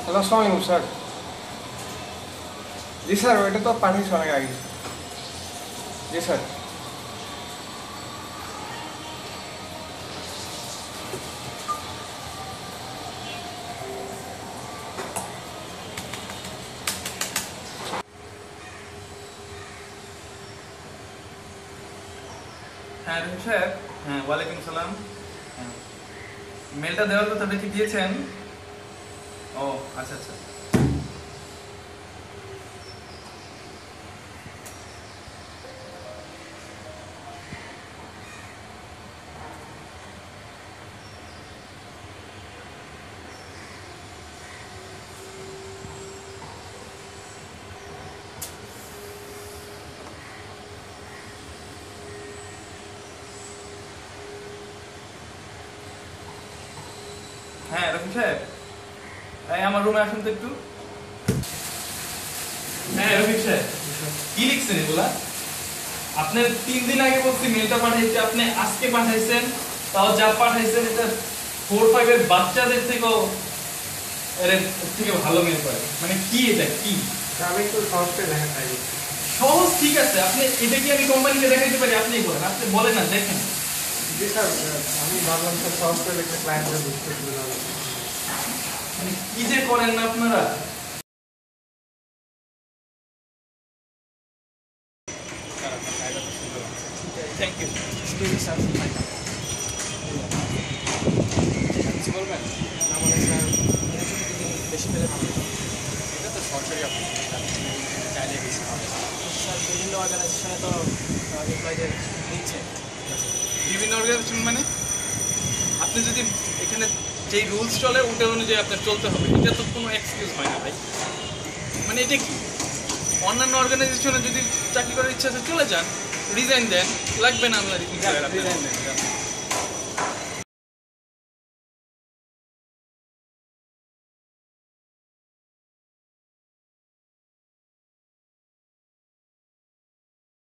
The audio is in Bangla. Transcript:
हेलो अस्सलाम वालेकुम सर। जी सर ওইটা তো পাঠিয়েছি অনেক আগে। জি স্যার। হ্যাঁ রহিম সাহেব। হ্যাঁ ওয়ালাইকুম সালাম। হ্যাঁ মেলটা দেওয়ার কথাটা কি দিয়েছেন? ও আচ্ছা আচ্ছা। হ্যাঁ রহিম সাহেব, এই আমার রুমে আসুন তো একটু। হ্যাঁ রহিম সাহেব, কি লিখছেন এগুলা? আপনি 3 দিন আগে বলছি মেলটা পাঠাইতে, আপনি আজকে পাঠাইছেন। তাও যা পাঠাইছেন এটা 4-5 এর বাচ্চাদের থেকেও এর থেকে ভালো মেল করে। মানে কি এটা কি? আমি একটু সহজে দেখা চাই। সহজ ঠিক আছে, আপনি এটা কি আমি কোম্পানিকে দেখাইতে পারি? আপনি বলেন, আপনি বলেন না দেখেন। জি স্যার, আমি ভাবলাম স্যার সহজে লিখে ক্লায়েন্টদের বুঝতে সুবিধা হবে। মানে কি যে করেন না আপনারা। Thank you. স্যার কিছু বলবেন? আমাদের স্যার বেশি পেলে ভালো। এটা তো সরকারি অফিস, চাইলে বেশি হবে। স্যার বিভিন্ন অর্গানাইজেশনে তো এমপ্লয়ীদের দিচ্ছে। বিভিন্ন অর্গানাইজেশন মানে আপনি যদি এখানে যেই রুলস চলে ওটার অনুযায়ী আপনার চলতে হবে, এটা তো কোনো এক্সকিউজ হয় না ভাই। মানে এটা কি, অন্যান্য অর্গানাইজেশনে যদি চাকরি করার ইচ্ছা আছে চলে যান, রিজাইন দেন, লাগবে না আপনার রিজাইন দেন।